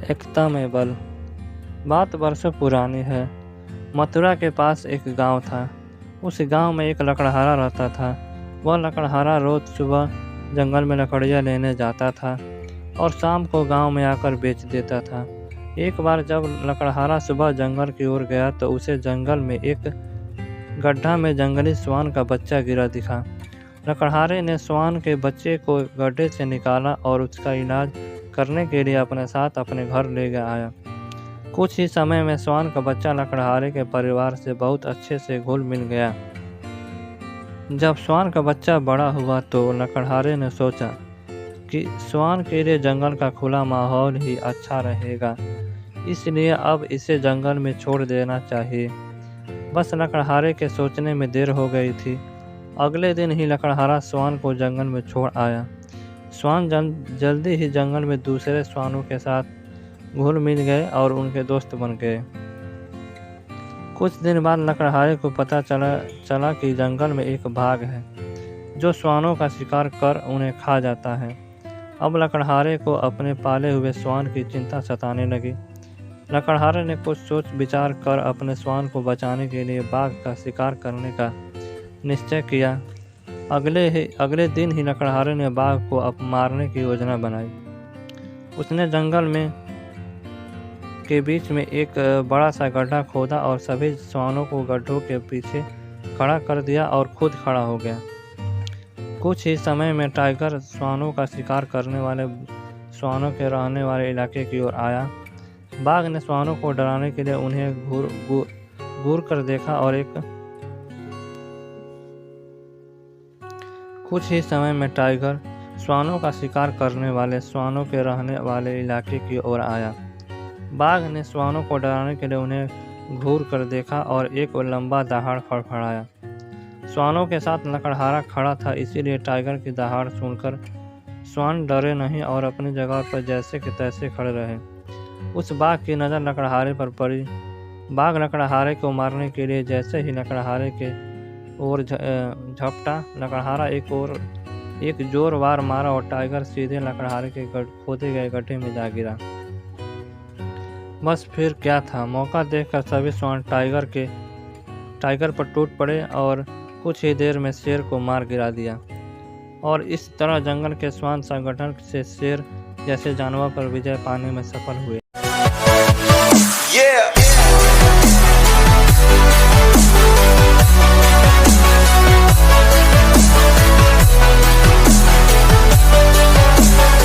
एकता में बल। बात वर्षों पुरानी है। मथुरा के पास एक गांव था। उस गांव में एक लकड़हारा रहता था। वह लकड़हारा रोज सुबह जंगल में लकड़ियाँ लेने जाता था और शाम को गांव में आकर बेच देता था। एक बार जब लकड़हारा सुबह जंगल की ओर गया तो उसे जंगल में एक गड्ढा में जंगली श्वान का बच्चा गिरा दिखा। लकड़हारे ने श्वान के बच्चे को गड्ढे से निकाला और उसका इलाज करने के लिए अपने साथ अपने घर ले आया। कुछ ही समय में श्वान का बच्चा लकड़हारे के परिवार से बहुत अच्छे से घुल मिल गया। जब श्वान का बच्चा बड़ा हुआ तो लकड़हारे ने सोचा कि श्वान के लिए जंगल का खुला माहौल ही अच्छा रहेगा, इसलिए अब इसे जंगल में छोड़ देना चाहिए। बस लकड़हारे के सोचने में देर हो गई थी। अगले दिन ही लकड़हारा श्वान को जंगल में छोड़ आया। श्वान जल्दी ही जंगल में दूसरे श्वानों के साथ घुल मिल गए और उनके दोस्त बन गए। कुछ दिन बाद लकड़हारे को पता चला कि जंगल में एक बाघ है जो श्वानों का शिकार कर उन्हें खा जाता है। अब लकड़हारे को अपने पाले हुए श्वान की चिंता सताने लगी। लकड़हारे ने कुछ सोच विचार कर अपने श्वान को बचाने के लिए बाघ का शिकार करने का निश्चय किया। अगले दिन ही लकड़हारे ने बाघ को मारने की योजना बनाई। उसने जंगल में के बीच में एक बड़ा सा गड्ढा खोदा और सभी श्वानों को गड्ढों के पीछे खड़ा कर दिया और खुद खड़ा हो गया। कुछ ही समय में टाइगर श्वानों का शिकार करने वाले श्वानों के रहने वाले इलाके की ओर आया। बाघ ने श्वानों को डराने के लिए उन्हें घूर कर देखा और कुछ ही समय में टाइगर श्वानों का शिकार करने वाले श्वानों के रहने वाले इलाके की ओर आया। बाघ ने श्वानों को डराने के लिए उन्हें घूर कर देखा और एक लंबा दहाड़ फड़फड़ाया। श्वानों के साथ लकड़हारा खड़ा था, इसीलिए टाइगर की दहाड़ सुनकर श्वान डरे नहीं और अपनी जगह पर जैसे के तैसे खड़े रहे। उस बाघ की नज़र लकड़हारे पर पड़ी। बाघ लकड़हारे को मारने के लिए जैसे ही लकड़हारे के ओर झपटा, लकड़हारा एक जोर वार मारा और टाइगर सीधे लकड़हारे के खोदे गए गड्ढे में जा गिरा। बस फिर क्या था, मौका देखकर सभी श्वान टाइगर पर टूट पड़े और कुछ ही देर में शेर को मार गिरा दिया। और इस तरह जंगल के श्वान संगठन से शेर जैसे जानवर पर विजय पाने में सफल हुए।